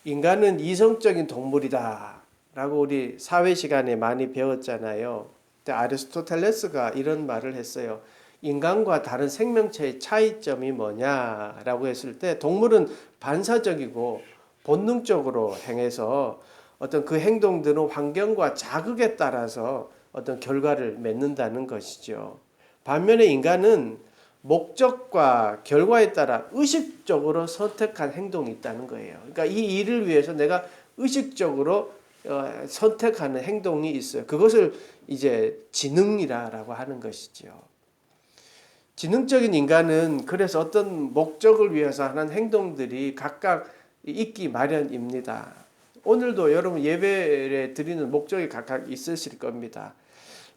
인간은 이성적인 동물이다 라고 우리 사회 시간에 많이 배웠잖아요. 근데 아리스토텔레스가 이런 말을 했어요. 인간과 다른 생명체의 차이점이 뭐냐라고 했을 때 동물은 반사적이고 본능적으로 행해서 어떤 그 행동들은 환경과 자극에 따라서 어떤 결과를 맺는다는 것이죠. 반면에 인간은 목적과 결과에 따라 의식적으로 선택한 행동이 있다는 거예요. 그러니까 이 일을 위해서 내가 의식적으로 선택하는 행동이 있어요. 그것을 이제 지능이라고 하는 것이죠. 지능적인 인간은 그래서 어떤 목적을 위해서 하는 행동들이 각각 있기 마련입니다. 오늘도 여러분 예배에 드리는 목적이 각각 있으실 겁니다.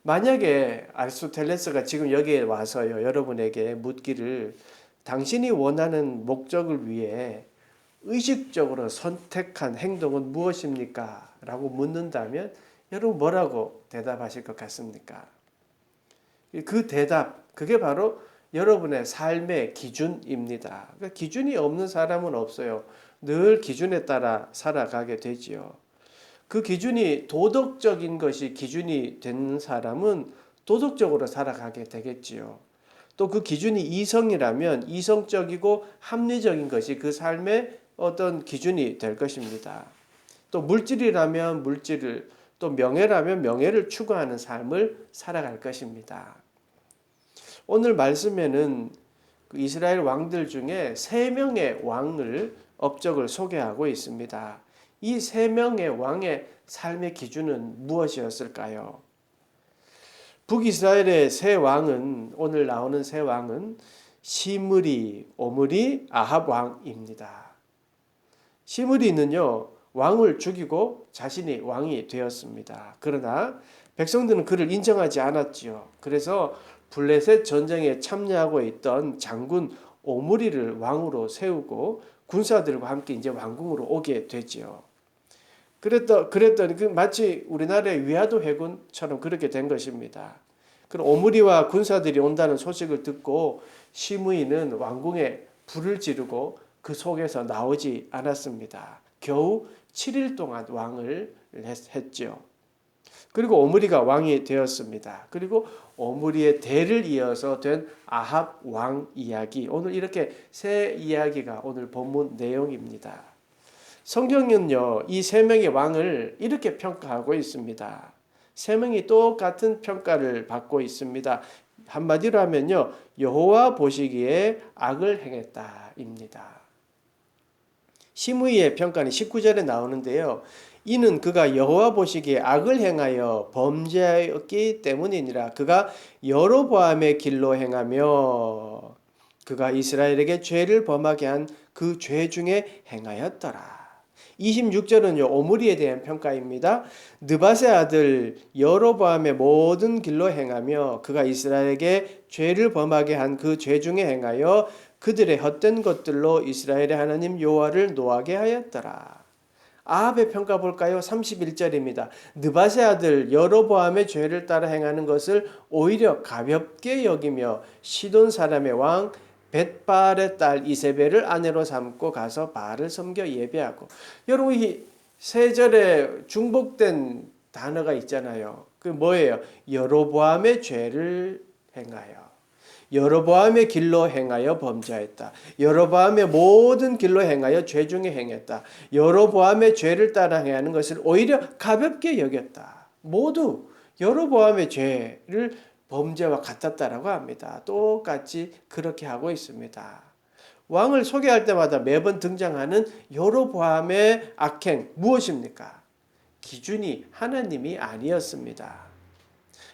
만약에 아리스토텔레스가 지금 여기에 와서요, 여러분에게 묻기를 당신이 원하는 목적을 위해 의식적으로 선택한 행동은 무엇입니까? 라고 묻는다면 여러분 뭐라고 대답하실 것 같습니까? 그 대답, 그게 바로 여러분의 삶의 기준입니다. 그러니까 기준이 없는 사람은 없어요. 늘 기준에 따라 살아가게 되지요. 그 기준이 도덕적인 것이 기준이 되는 사람은 도덕적으로 살아가게 되겠지요. 또 그 기준이 이성이라면 이성적이고 합리적인 것이 그 삶의 어떤 기준이 될 것입니다. 또 물질이라면 물질을, 또 명예라면 명예를 추구하는 삶을 살아갈 것입니다. 오늘 말씀에는 그 이스라엘 왕들 중에 세 명의 왕을 업적을 소개하고 있습니다. 이 세 명의 왕의 삶의 기준은 무엇이었을까요? 북이스라엘의 세 왕은, 오늘 나오는 세 왕은 시므리, 오므리, 아합 왕입니다. 시므리는요, 왕을 죽이고 자신이 왕이 되었습니다. 그러나 백성들은 그를 인정하지 않았지요. 그래서 블레셋 전쟁에 참여하고 있던 장군 오므리를 왕으로 세우고 군사들과 함께 이제 왕궁으로 오게 되지요. 그랬더니 마치 우리나라의 위화도 해군처럼 그렇게 된 것입니다. 그럼 오므리와 군사들이 온다는 소식을 듣고 시므이는 왕궁에 불을 지르고 그 속에서 나오지 않았습니다. 겨우 7일 동안 왕을 했죠. 그리고 오므리가 왕이 되었습니다. 그리고 오므리의 대를 이어서 된 아합 왕 이야기, 오늘 이렇게 세 이야기가 오늘 본문 내용입니다. 성경은요, 이 세 명의 왕을 이렇게 평가하고 있습니다. 세 명이 똑같은 평가를 받고 있습니다. 한마디로 하면요, 여호와 보시기에 악을 행했다입니다. 시므이의 평가는 19절에 나오는데요. 이는 그가 여호와 보시기에 악을 행하여 범죄하였기 때문이니라. 그가 여로보암의 길로 행하며 그가 이스라엘에게 죄를 범하게 한 그 죄 중에 행하였더라. 26절은요, 오므리에 대한 평가입니다. 느밧의 아들 여로보암의 모든 길로 행하며 그가 이스라엘에게 죄를 범하게 한 그 죄 중에 행하여 그들의 헛된 것들로 이스라엘의 하나님 여호와를 노하게 하였더라. 아합의 평가 볼까요? 31절입니다. 느밧의 아들 여로보암의 죄를 따라 행하는 것을 오히려 가볍게 여기며 시돈 사람의 왕 벳바알의 딸 이세벨을 아내로 삼고 가서 바알을 섬겨 예배하고. 여러분, 이 세 절에 중복된 단어가 있잖아요. 그 뭐예요? 여로보암의 죄를 행하여, 여로보암의 길로 행하여 범죄하였다. 여로보암의 모든 길로 행하여 죄 중에 행했다. 여로보암의 죄를 따라 행하는 것을 오히려 가볍게 여겼다. 모두 여로보암의 죄를 범죄와 같았다라고 합니다. 똑같이 그렇게 하고 있습니다. 왕을 소개할 때마다 매번 등장하는 여로보암의 악행 무엇입니까? 기준이 하나님이 아니었습니다.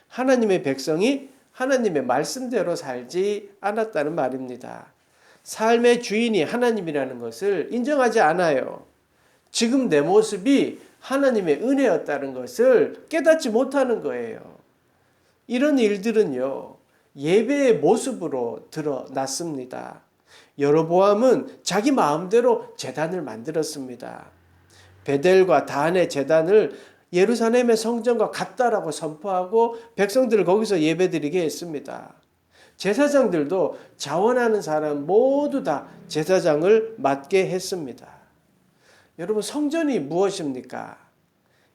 하나님의 백성이 하나님의 말씀대로 살지 않았다는 말입니다. 삶의 주인이 하나님이라는 것을 인정하지 않아요. 지금 내 모습이 하나님의 은혜였다는 것을 깨닫지 못하는 거예요. 이런 일들은요, 예배의 모습으로 드러났습니다. 여로보암은 자기 마음대로 제단을 만들었습니다. 베델과 단의 제단을 예루살렘의 성전과 같다라고 선포하고 백성들을 거기서 예배드리게 했습니다. 제사장들도 자원하는 사람 모두 다 제사장을 맡게 했습니다. 여러분 성전이 무엇입니까?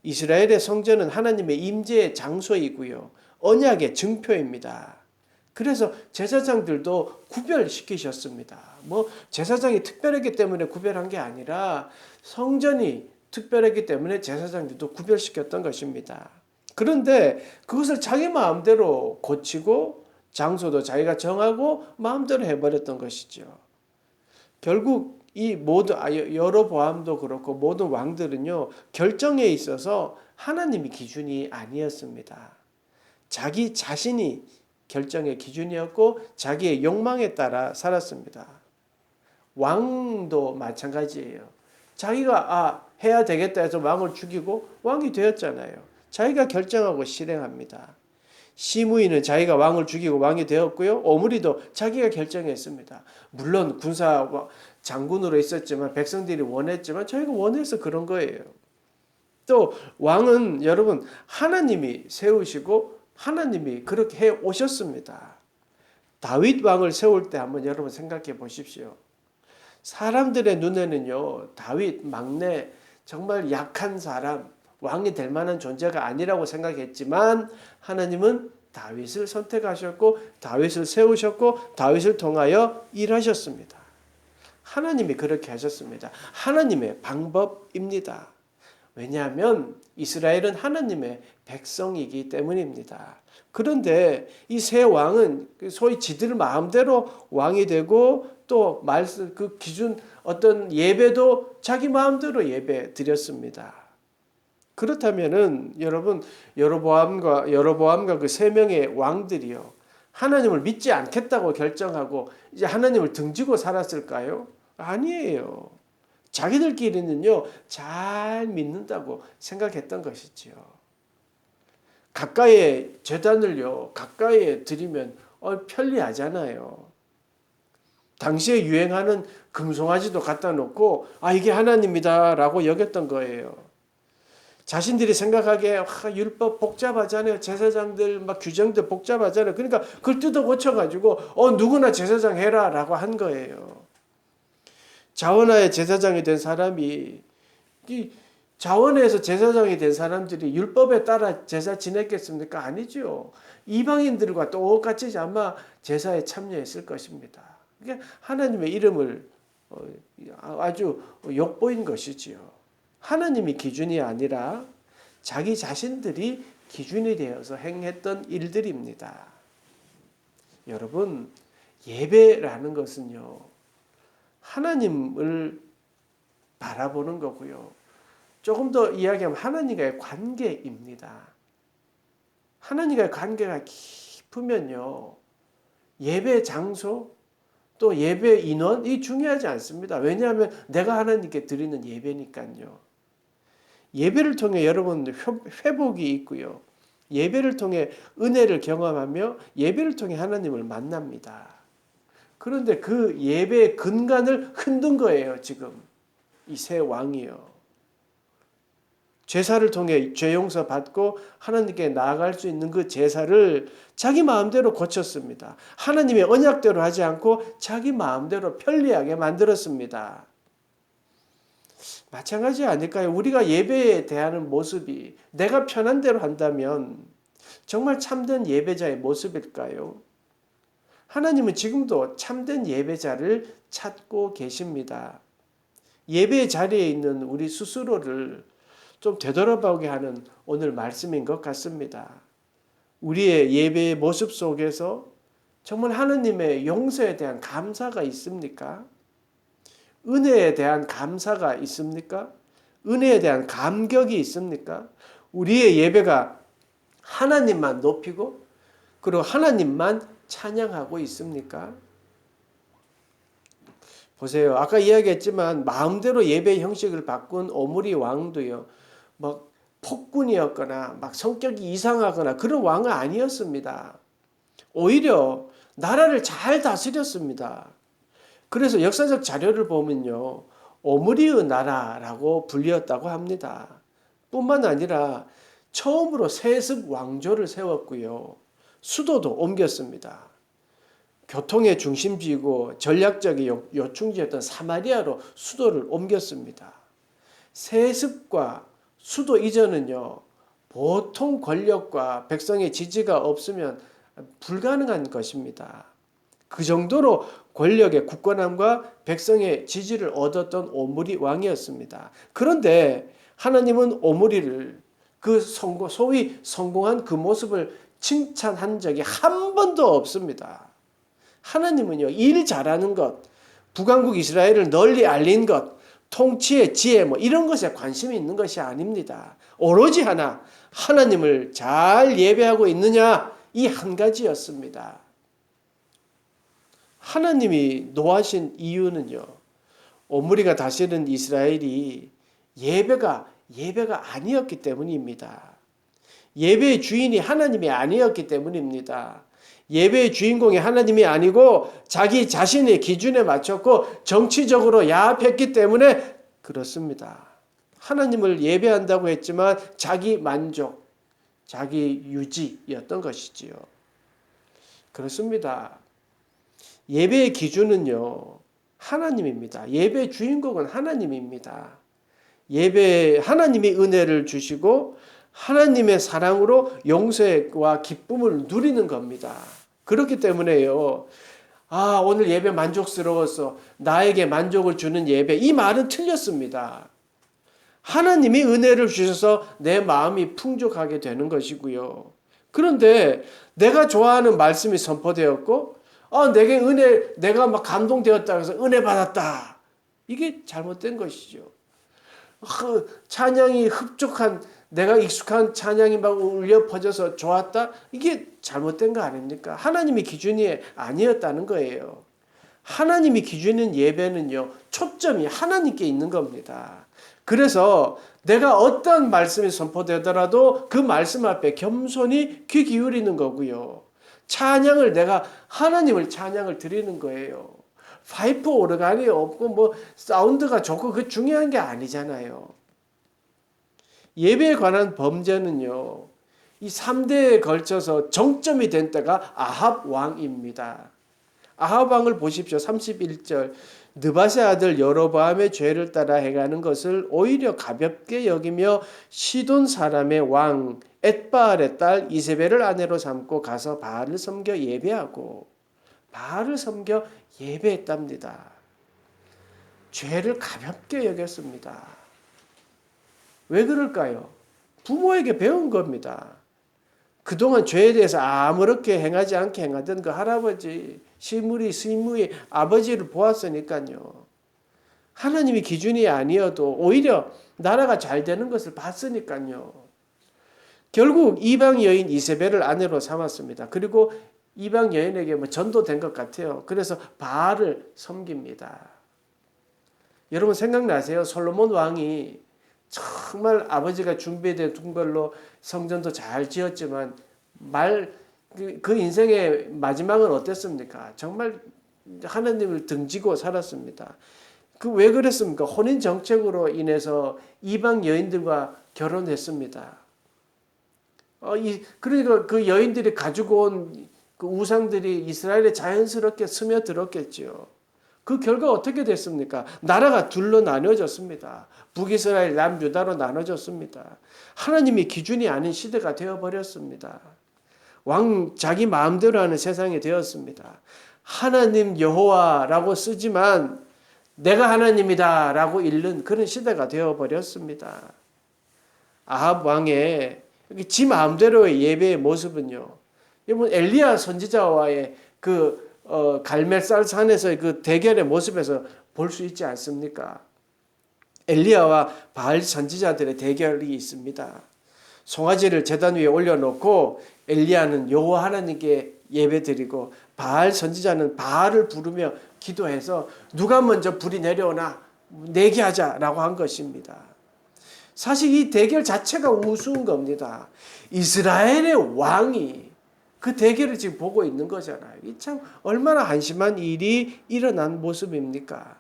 이스라엘의 성전은 하나님의 임재의 장소이고요. 언약의 증표입니다. 그래서 제사장들도 구별시키셨습니다. 뭐 제사장이 특별했기 때문에 구별한 게 아니라 성전이 특별했기 때문에 제사장들도 구별시켰던 것입니다. 그런데 그것을 자기 마음대로 고치고 장소도 자기가 정하고 마음대로 해버렸던 것이죠. 결국 이 모든 여로보암도 그렇고 모든 왕들은요 결정에 있어서 하나님이 기준이 아니었습니다. 자기 자신이 결정의 기준이었고 자기의 욕망에 따라 살았습니다. 왕도 마찬가지예요. 자기가 해야 되겠다 해서 왕을 죽이고 왕이 되었잖아요. 자기가 결정하고 실행합니다. 시므이는 자기가 왕을 죽이고 왕이 되었고요. 오므리도 자기가 결정했습니다. 물론 군사 장군으로 있었지만 백성들이 원했지만 자기가 원해서 그런 거예요. 또 왕은 여러분 하나님이 세우시고 하나님이 그렇게 해 오셨습니다. 다윗 왕을 세울 때 한번 여러분 생각해 보십시오. 사람들의 눈에는요 다윗 막내 정말 약한 사람 왕이 될 만한 존재가 아니라고 생각했지만 하나님은 다윗을 선택하셨고 다윗을 세우셨고 다윗을 통하여 일하셨습니다. 하나님이 그렇게 하셨습니다. 하나님의 방법입니다. 왜냐하면 이스라엘은 하나님의 백성이기 때문입니다. 그런데 이 세 왕은 소위 지들 마음대로 왕이 되고 또 말씀 그 기준 어떤 예배도 자기 마음대로 예배 드렸습니다. 그렇다면은 여러분 여로보암과 그 세 명의 왕들이요 하나님을 믿지 않겠다고 결정하고 이제 하나님을 등지고 살았을까요? 아니에요. 자기들끼리는요 잘 믿는다고 생각했던 것이지요. 가까이에 제단을요 가까이에 드리면 편리하잖아요. 당시에 유행하는 금송아지도 갖다 놓고 이게 하나님이다라고 여겼던 거예요. 자신들이 생각하기에 율법 복잡하잖아요. 제사장들 막 규정들 복잡하잖아요. 그러니까 그걸 뜯어 고쳐가지고 누구나 제사장 해라라고 한 거예요. 자원하에 제사장이 된 사람이 이 자원에서 제사장이 된 사람들이 율법에 따라 제사 지냈겠습니까? 아니죠. 이방인들과 똑같이 아마 제사에 참여했을 것입니다. 그게 하나님의 이름을 아주 욕보인 것이지요. 하나님이 기준이 아니라 자기 자신들이 기준이 되어서 행했던 일들입니다. 여러분, 예배라는 것은요, 하나님을 바라보는 거고요. 조금 더 이야기하면 하나님과의 관계입니다. 하나님과의 관계가 깊으면요, 예배 장소, 또 예배 인원, 이 중요하지 않습니다. 왜냐하면 내가 하나님께 드리는 예배니까요. 예배를 통해 여러분 회복이 있고요. 예배를 통해 은혜를 경험하며 예배를 통해 하나님을 만납니다. 그런데 그 예배의 근간을 흔든 거예요, 지금. 이 세 왕이요. 제사를 통해 죄 용서 받고 하나님께 나아갈 수 있는 그 제사를 자기 마음대로 고쳤습니다. 하나님의 언약대로 하지 않고 자기 마음대로 편리하게 만들었습니다. 마찬가지 아닐까요? 우리가 예배에 대하는 모습이 내가 편한 대로 한다면 정말 참된 예배자의 모습일까요? 하나님은 지금도 참된 예배자를 찾고 계십니다. 예배의 자리에 있는 우리 스스로를 좀 되돌아보게 하는 오늘 말씀인 것 같습니다. 우리의 예배의 모습 속에서 정말 하나님의 용서에 대한 감사가 있습니까? 은혜에 대한 감사가 있습니까? 은혜에 대한 감격이 있습니까? 우리의 예배가 하나님만 높이고 그리고 하나님만 찬양하고 있습니까? 보세요. 아까 이야기했지만 마음대로 예배 형식을 바꾼 오므리 왕도요. 막 폭군이었거나 막 성격이 이상하거나 그런 왕은 아니었습니다. 오히려 나라를 잘 다스렸습니다. 그래서 역사적 자료를 보면요. 오므리의 나라라고 불렸다고 합니다. 뿐만 아니라 처음으로 세습 왕조를 세웠고요. 수도도 옮겼습니다. 교통의 중심지이고 전략적인 요충지였던 사마리아로 수도를 옮겼습니다. 세습과 수도 이전은요, 보통 권력과 백성의 지지가 없으면 불가능한 것입니다. 그 정도로 권력의 굳건함과 백성의 지지를 얻었던 오므리 왕이었습니다. 그런데 하나님은 오므리를 소위 성공한 그 모습을 칭찬한 적이 한 번도 없습니다. 하나님은요, 일 잘하는 것, 북왕국 이스라엘을 널리 알린 것, 통치의 지혜 이런 것에 관심이 있는 것이 아닙니다. 오로지 하나님을 잘 예배하고 있느냐, 이 한 가지였습니다. 하나님이 노하신 이유는요, 오므리가 다스리는 이스라엘이 예배가 아니었기 때문입니다. 예배의 주인이 하나님이 아니었기 때문입니다. 예배의 주인공이 하나님이 아니고 자기 자신의 기준에 맞췄고 정치적으로 야합했기 때문에 그렇습니다. 하나님을 예배한다고 했지만 자기 만족, 자기 유지였던 것이지요. 그렇습니다. 예배의 기준은요, 하나님입니다. 예배의 주인공은 하나님입니다. 하나님이 은혜를 주시고 하나님의 사랑으로 용서와 기쁨을 누리는 겁니다. 그렇기 때문에요, 오늘 예배 만족스러웠어, 나에게 만족을 주는 예배, 이 말은 틀렸습니다. 하나님이 은혜를 주셔서 내 마음이 풍족하게 되는 것이고요. 그런데 내가 좋아하는 말씀이 선포되었고, 내가 막 감동되었다 해서 은혜 받았다, 이게 잘못된 것이죠. 찬양이 흡족한, 내가 익숙한 찬양이 막 울려 퍼져서 좋았다, 이게 잘못된 거 아닙니까? 하나님의 기준이 아니었다는 거예요. 하나님이 기준인 예배는요, 초점이 하나님께 있는 겁니다. 그래서 내가 어떤 말씀이 선포되더라도 그 말씀 앞에 겸손히 귀 기울이는 거고요. 내가 하나님을 찬양을 드리는 거예요. 파이프 오르간이 없고 사운드가 좋고 그 중요한 게 아니잖아요. 예배에 관한 범죄는요, 이 3대에 걸쳐서 정점이 된 때가 아합 왕입니다. 아합 왕을 보십시오. 31절. 느밧의 아들 여로보암의 죄를 따라 행하는 것을 오히려 가볍게 여기며 시돈 사람의 왕 엣바알의 딸 이세벨을 아내로 삼고 가서 바알을 섬겨 예배했답니다. 죄를 가볍게 여겼습니다. 왜 그럴까요? 부모에게 배운 겁니다. 그동안 죄에 대해서 아무렇게 행하지 않게 행하던 그 할아버지, 시무이 아버지를 보았으니까요. 하나님이 기준이 아니어도 오히려 나라가 잘 되는 것을 봤으니까요. 결국 이방 여인 이세벨을 아내로 삼았습니다. 그리고 이방 여인에게 전도된 것 같아요. 그래서 바알을 섬깁니다. 여러분 생각나세요? 솔로몬 왕이 정말 아버지가 준비된 걸로 성전도 잘 지었지만 그 인생의 마지막은 어땠습니까? 정말 하나님을 등지고 살았습니다. 왜 그랬습니까? 혼인 정책으로 인해서 이방 여인들과 결혼했습니다. 그러니까 그 여인들이 가지고 온 그 우상들이 이스라엘에 자연스럽게 스며들었겠죠. 그 결과 어떻게 됐습니까? 나라가 둘로 나눠졌습니다. 북이스라엘, 남유다로 나눠졌습니다. 하나님이 기준이 아닌 시대가 되어버렸습니다. 자기 마음대로 하는 세상이 되었습니다. 하나님 여호와라고 쓰지만 내가 하나님이다 라고 읽는 그런 시대가 되어버렸습니다. 아합 왕의 지 마음대로의 예배의 모습은요, 여러분 엘리야 선지자와의 갈멜살 산에서의 그 대결의 모습에서 볼 수 있지 않습니까? 엘리야와 바알 선지자들의 대결이 있습니다. 송아지를 제단 위에 올려놓고 엘리야는 여호와 하나님께 예배드리고 바알 선지자는 바알을 부르며 기도해서 누가 먼저 불이 내려오나 내게 하자라고 한 것입니다. 사실 이 대결 자체가 우스운 겁니다. 이스라엘의 왕이 그 대결을 지금 보고 있는 거잖아요. 이 참 얼마나 한심한 일이 일어난 모습입니까?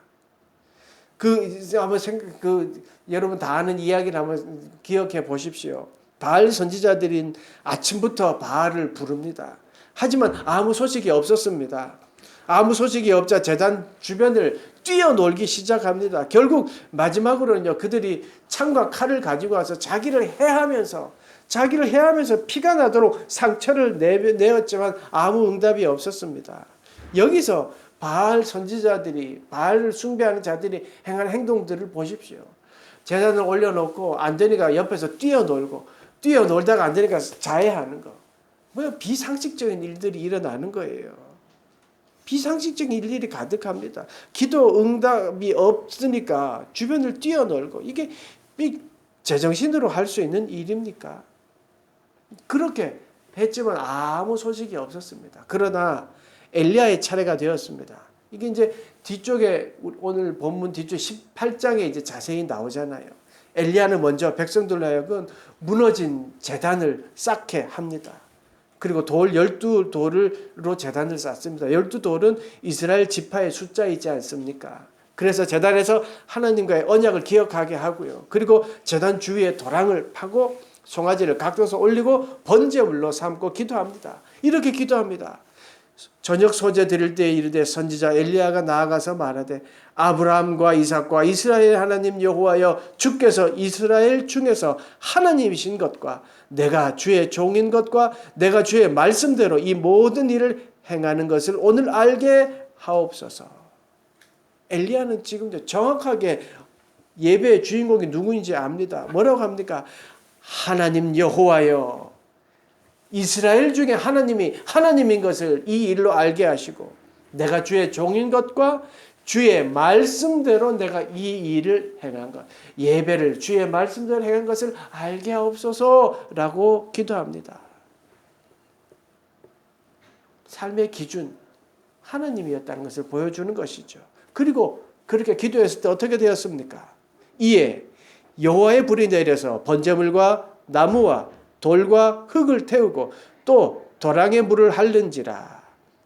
여러분 다 아는 이야기를 한번 기억해 보십시오. 바알 선지자들인 아침부터 바알을 부릅니다. 하지만 아무 소식이 없었습니다. 아무 소식이 없자 제단 주변을 뛰어놀기 시작합니다. 결국 마지막으로는요, 그들이 창과 칼을 가지고 와서 자기를 해하면서 피가 나도록 상처를 내었지만 아무 응답이 없었습니다. 여기서 바알 선지자들이, 바알을 숭배하는 자들이 행한 행동들을 보십시오. 제단을 올려놓고 안 되니까 옆에서 뛰어놀다가 안 되니까 자해하는 거. 비상식적인 일들이 일어나는 거예요. 비상식적인 일들이 가득합니다. 기도 응답이 없으니까 주변을 뛰어놀고, 이게 제정신으로 할 수 있는 일입니까? 그렇게 했지만 아무 소식이 없었습니다. 그러나 엘리야의 차례가 되었습니다. 이게 이제 뒤쪽에, 오늘 본문 뒤쪽 18장에 이제 자세히 나오잖아요. 엘리야는 먼저 백성들로 하여금 무너진 제단을 쌓게 합니다. 그리고 돌 12돌로 제단을 쌓습니다. 12돌은 이스라엘 지파의 숫자이지 않습니까? 그래서 제단에서 하나님과의 언약을 기억하게 하고요. 그리고 제단 주위에 도랑을 파고 송아지를 각도서 올리고 번제물로 삼고 기도합니다. 이렇게 기도합니다. 저녁 소제 드릴 때에 이르되 선지자 엘리야가 나아가서 말하되 아브라함과 이삭과 이스라엘 하나님 여호와여, 주께서 이스라엘 중에서 하나님이신 것과 내가 주의 종인 것과 내가 주의 말씀대로 이 모든 일을 행하는 것을 오늘 알게 하옵소서. 엘리야는 지금 정확하게 예배의 주인공이 누구인지 압니다. 뭐라고 합니까? 하나님 여호와여, 이스라엘 중에 하나님이 하나님인 것을 이 일로 알게 하시고 내가 주의 종인 것과 주의 말씀대로 내가 이 일을 행한 것, 예배를 주의 말씀대로 행한 것을 알게 하옵소서라고 기도합니다. 삶의 기준, 하나님이었다는 것을 보여주는 것이죠. 그리고 그렇게 기도했을 때 어떻게 되었습니까? 이에 여호와의 불이 내려서 번제물과 나무와 돌과 흙을 태우고 또 도랑에 물을 핥는지라.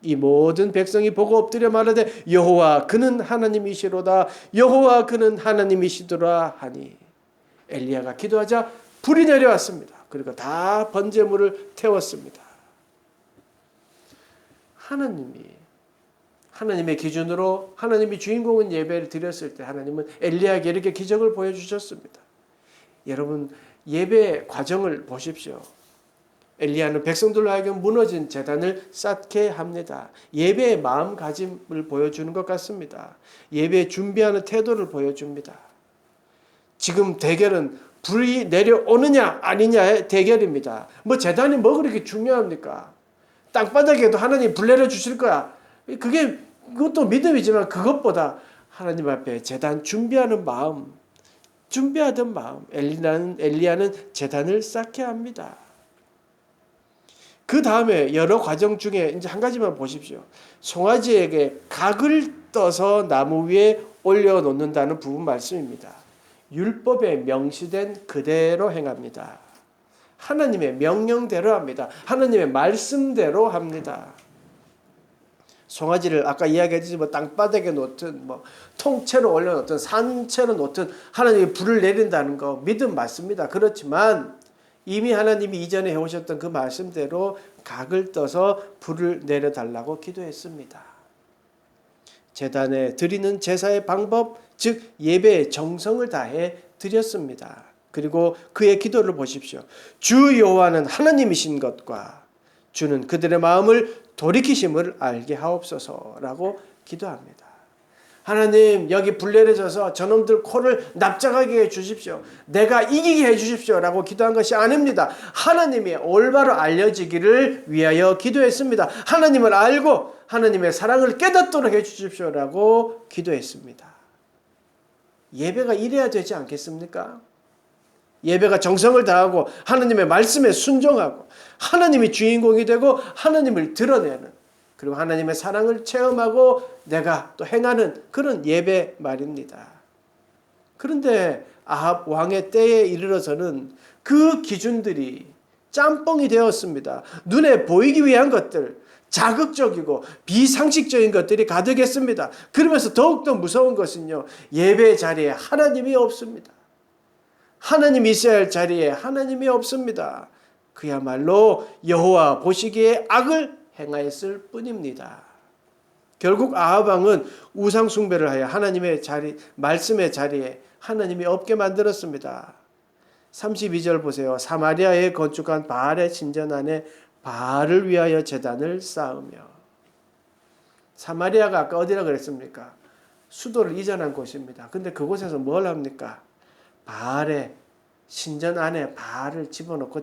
이 모든 백성이 보고 엎드려 말하되 여호와 그는 하나님이시로다, 여호와 그는 하나님이시더라 하니 엘리야가 기도하자 불이 내려왔습니다. 그리고 다 번제물을 태웠습니다. 하나님의 기준으로 하나님이 주인공은 예배를 드렸을 때 하나님은 엘리야에게 이렇게 기적을 보여주셨습니다. 여러분, 예배 과정을 보십시오. 엘리야는 백성들로 하여금 무너진 제단을 쌓게 합니다. 예배의 마음가짐을 보여주는 것 같습니다. 예배 준비하는 태도를 보여줍니다. 지금 대결은 불이 내려오느냐 아니냐의 대결입니다. 제단이 그렇게 중요합니까? 땅바닥에도 하나님 불 내려주실 거야. 그것도 믿음이지만 그것보다 하나님 앞에 제단 준비하는 마음, 준비하던 마음, 엘리야는 제단을 쌓게 합니다. 그 다음에 여러 과정 중에 이제 한 가지만 보십시오. 송아지에게 각을 떠서 나무 위에 올려놓는다는 부분 말씀입니다. 율법에 명시된 그대로 행합니다. 하나님의 명령대로 합니다. 하나님의 말씀대로 합니다. 송아지를 아까 이야기했듯이 땅바닥에 놓든 통째로 올려놓든 산채로 놓든 하나님이 불을 내린다는 거 믿음 맞습니다. 그렇지만 이미 하나님이 이전에 해오셨던 그 말씀대로 각을 떠서 불을 내려달라고 기도했습니다. 제단에 드리는 제사의 방법, 즉 예배의 정성을 다해 드렸습니다. 그리고 그의 기도를 보십시오. 주 여호와는 하나님이신 것과 주는 그들의 마음을 돌이키심을 알게 하옵소서라고 기도합니다. 하나님, 여기 불 내려져서 저놈들 코를 납작하게 해주십시오. 내가 이기게 해주십시오라고 기도한 것이 아닙니다. 하나님이 올바로 알려지기를 위하여 기도했습니다. 하나님을 알고 하나님의 사랑을 깨닫도록 해주십시오라고 기도했습니다. 예배가 이래야 되지 않겠습니까? 예배가 정성을 다하고 하나님의 말씀에 순종하고 하나님이 주인공이 되고 하나님을 드러내는, 그리고 하나님의 사랑을 체험하고 내가 또 행하는 그런 예배 말입니다. 그런데 아합 왕의 때에 이르러서는 그 기준들이 짬뽕이 되었습니다. 눈에 보이기 위한 것들, 자극적이고 비상식적인 것들이 가득했습니다. 그러면서 더욱더 무서운 것은요, 예배 자리에 하나님이 없습니다. 하나님이 있어야 할 자리에 하나님이 없습니다. 그야말로 여호와 보시기에 악을 행하였을 뿐입니다. 결국 아합 왕은 우상 숭배를 하여 하나님의 자리, 말씀의 자리에 하나님이 없게 만들었습니다. 32절 보세요. 사마리아에 건축한 바알의 신전 안에 바알을 위하여 제단을 쌓으며. 사마리아가 아까 어디라 그랬습니까? 수도를 이전한 곳입니다. 근데 그곳에서 뭘 합니까? 바알의 신전 안에 바알을 집어넣고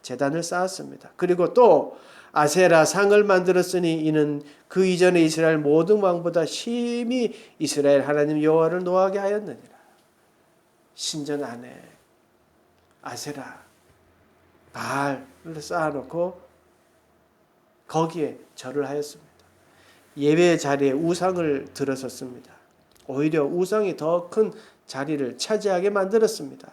제단을 쌓았습니다. 그리고 또 아세라 상을 만들었으니 이는 그 이전에 이스라엘 모든 왕보다 심히 이스라엘 하나님 여호와를 노하게 하였느니라. 신전 안에 아세라 바알을 쌓아놓고 거기에 절을 하였습니다. 예배의 자리에 우상을 들어섰습니다. 오히려 우상이 더 큰 자리를 차지하게 만들었습니다.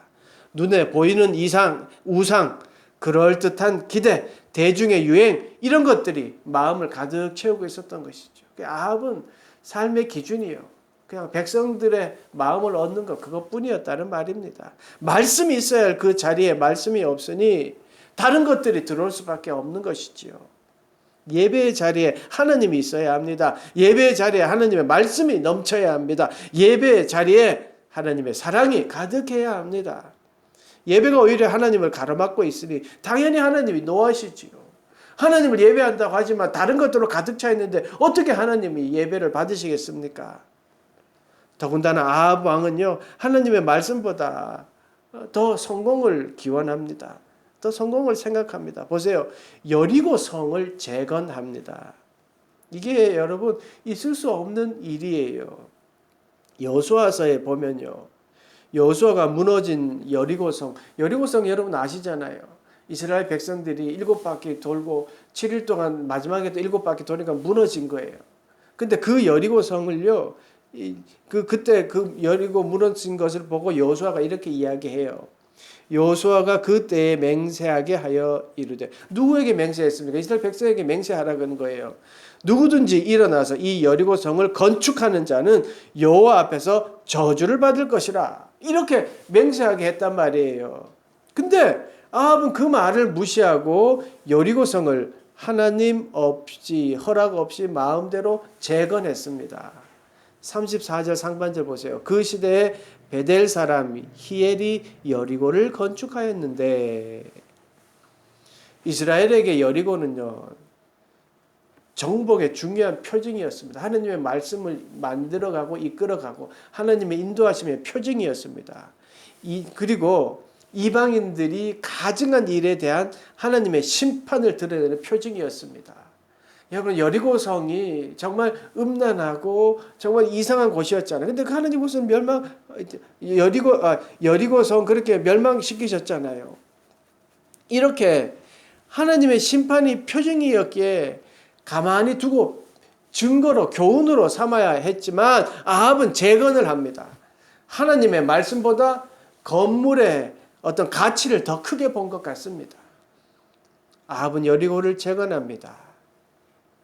눈에 보이는 이상, 우상, 그럴듯한 기대, 대중의 유행 이런 것들이 마음을 가득 채우고 있었던 것이죠. 아합은 삶의 기준이요. 그냥 백성들의 마음을 얻는 것 그것뿐이었다는 말입니다. 말씀이 있어야 할 그 자리에 말씀이 없으니 다른 것들이 들어올 수밖에 없는 것이지요. 예배의 자리에 하나님이 있어야 합니다. 예배의 자리에 하나님의 말씀이 넘쳐야 합니다. 예배의 자리에 하나님의 사랑이 가득해야 합니다. 예배가 오히려 하나님을 가로막고 있으니 당연히 하나님이 노하시지요. 하나님을 예배한다고 하지만 다른 것들로 가득 차 있는데 어떻게 하나님이 예배를 받으시겠습니까? 더군다나 아합 왕은요, 하나님의 말씀보다 더 성공을 기원합니다. 더 성공을 생각합니다. 보세요. 여리고 성을 재건합니다. 이게 여러분 있을 수 없는 일이에요. 여호수아서에 보면요. 여호수아가 무너진 여리고성 여러분 아시잖아요. 이스라엘 백성들이 7바퀴 돌고 7일 동안 마지막에 또 7바퀴 도니까 무너진 거예요. 근데 그 여리고성을요. 그때 그 여리고 무너진 것을 보고 여호수아가 이렇게 이야기해요. 여호수아가 그때에 맹세하게 하여 이르되. 누구에게 맹세했습니까? 이스라엘 백성에게 맹세하라는 거예요. 누구든지 일어나서 이 여리고 성을 건축하는 자는 여호와 앞에서 저주를 받을 것이라. 이렇게 맹세하게 했단 말이에요. 근데 아합은 그 말을 무시하고 여리고 성을 하나님 없이 허락 없이 마음대로 재건했습니다. 34절 상반절 보세요. 그 시대에 베델 사람 히엘이 여리고를 건축하였는데, 이스라엘에게 여리고는요 정복의 중요한 표징이었습니다. 하나님의 말씀을 만들어가고 이끌어가고 하나님의 인도하심의 표징이었습니다. 그리고 이방인들이 가증한 일에 대한 하나님의 심판을 드러내는 표징이었습니다. 여러분 여리고성이 정말 음란하고 정말 이상한 곳이었잖아요. 근데 그 하나님 무슨 여리고성 그렇게 멸망시키셨잖아요. 이렇게 하나님의 심판이 표징이었기에 가만히 두고 증거로 교훈으로 삼아야 했지만 아합은 재건을 합니다. 하나님의 말씀보다 건물의 어떤 가치를 더 크게 본 것 같습니다. 아합은 여리고를 재건합니다.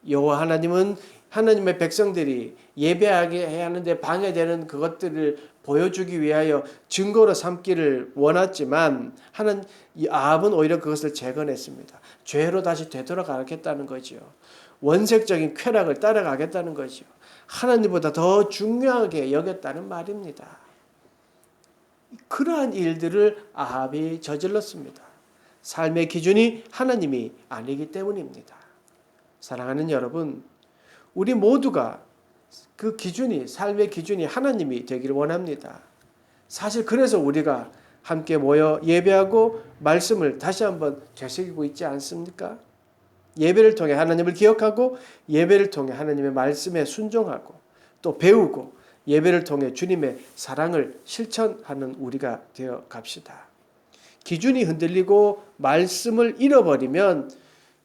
여호와 하나님은 하나님의 백성들이 예배하게 해야 하는데 방해되는 그것들을 보여주기 위하여 증거로 삼기를 원했지만 아합은 오히려 그것을 재건했습니다. 죄로 다시 되돌아가겠다는 거죠. 원색적인 쾌락을 따라가겠다는 거죠. 하나님보다 더 중요하게 여겼다는 말입니다. 그러한 일들을 아합이 저질렀습니다. 삶의 기준이 하나님이 아니기 때문입니다. 사랑하는 여러분, 우리 모두가 그 기준이 삶의 기준이 하나님이 되기를 원합니다. 사실 그래서 우리가 함께 모여 예배하고 말씀을 다시 한번 되새기고 있지 않습니까? 예배를 통해 하나님을 기억하고 예배를 통해 하나님의 말씀에 순종하고 또 배우고 예배를 통해 주님의 사랑을 실천하는 우리가 되어 갑시다. 기준이 흔들리고 말씀을 잃어버리면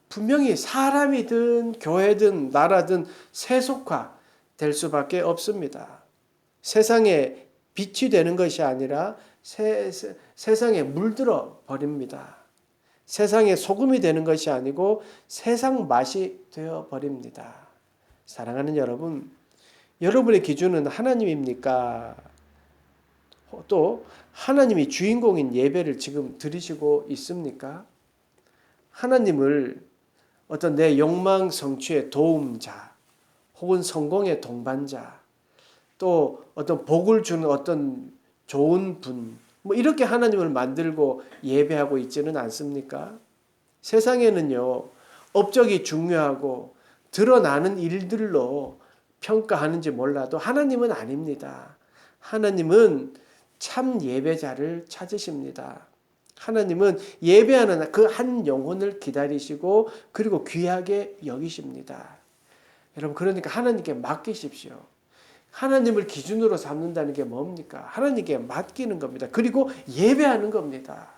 분명히 사람이든 교회든 나라든 세속화 될 수밖에 없습니다. 세상에 빛이 되는 것이 아니라 세상에 물들어 버립니다. 세상에 소금이 되는 것이 아니고 세상 맛이 되어 버립니다. 사랑하는 여러분, 여러분의 기준은 하나님입니까? 또 하나님이 주인공인 예배를 지금 드리시고 있습니까? 하나님을 어떤 내 욕망 성취의 도움자 혹은 성공의 동반자, 또 어떤 복을 주는 어떤 좋은 분, 뭐 이렇게 하나님을 만들고 예배하고 있지는 않습니까? 세상에는요, 업적이 중요하고 드러나는 일들로 평가하는지 몰라도 하나님은 아닙니다. 하나님은 참 예배자를 찾으십니다. 하나님은 예배하는 그 한 영혼을 기다리시고 그리고 귀하게 여기십니다. 여러분, 그러니까 하나님께 맡기십시오. 하나님을 기준으로 삼는다는 게 뭡니까? 하나님께 맡기는 겁니다. 그리고 예배하는 겁니다.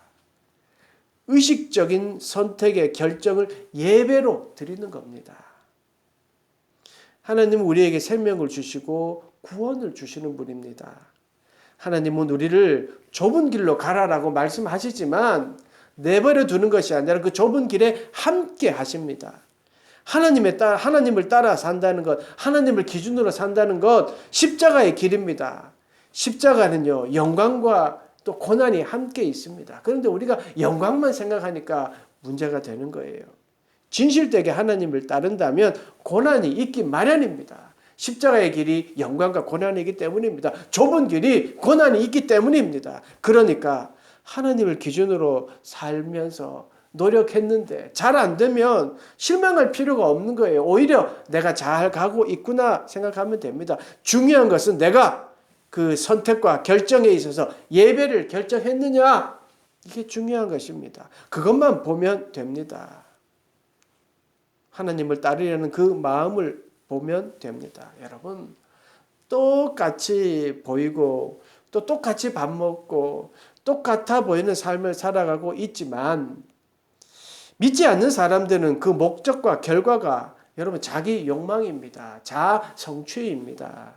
의식적인 선택의 결정을 예배로 드리는 겁니다. 하나님은 우리에게 생명을 주시고 구원을 주시는 분입니다. 하나님은 우리를 좁은 길로 가라라고 말씀하시지만 내버려 두는 것이 아니라 그 좁은 길에 함께 하십니다. 하나님을 따라 산다는 것, 하나님을 기준으로 산다는 것, 십자가의 길입니다. 십자가는요, 영광과 또 고난이 함께 있습니다. 그런데 우리가 영광만 생각하니까 문제가 되는 거예요. 진실되게 하나님을 따른다면 고난이 있기 마련입니다. 십자가의 길이 영광과 고난이기 때문입니다. 좁은 길이 고난이 있기 때문입니다. 그러니까 하나님을 기준으로 살면서 노력했는데 잘 안 되면 실망할 필요가 없는 거예요. 오히려 내가 잘 가고 있구나 생각하면 됩니다. 중요한 것은 내가 그 선택과 결정에 있어서 예배를 결정했느냐, 이게 중요한 것입니다. 그것만 보면 됩니다. 하나님을 따르려는 그 마음을 보면 됩니다. 여러분, 똑같이 보이고 또 똑같이 밥 먹고 똑같아 보이는 삶을 살아가고 있지만 믿지 않는 사람들은 그 목적과 결과가 여러분 자기 욕망입니다. 자아 성취입니다.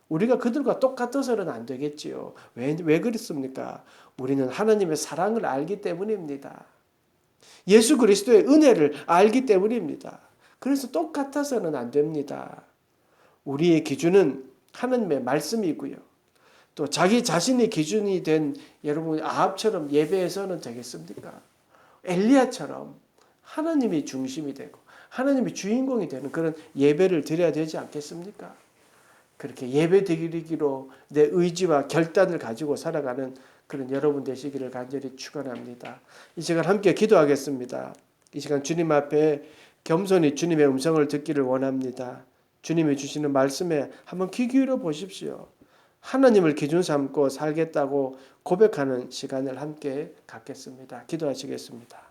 우리가 그들과 똑같아서는 안 되겠지요. 왜 그렇습니까? 우리는 하나님의 사랑을 알기 때문입니다. 예수 그리스도의 은혜를 알기 때문입니다. 그래서 똑같아서는 안 됩니다. 우리의 기준은 하나님의 말씀이고요. 또 자기 자신이 기준이 된 여러분 아합처럼 예배해서는 되겠습니까? 엘리야처럼 하나님이 중심이 되고 하나님이 주인공이 되는 그런 예배를 드려야 되지 않겠습니까? 그렇게 예배 드리기로 내 의지와 결단을 가지고 살아가는 그런 여러분 되시기를 간절히 축원합니다. 이 시간 함께 기도하겠습니다. 이 시간 주님 앞에 겸손히 주님의 음성을 듣기를 원합니다. 주님이 주시는 말씀에 한번 귀 기울여 보십시오. 하나님을 기준 삼고 살겠다고 고백하는 시간을 함께 갖겠습니다. 기도하시겠습니다.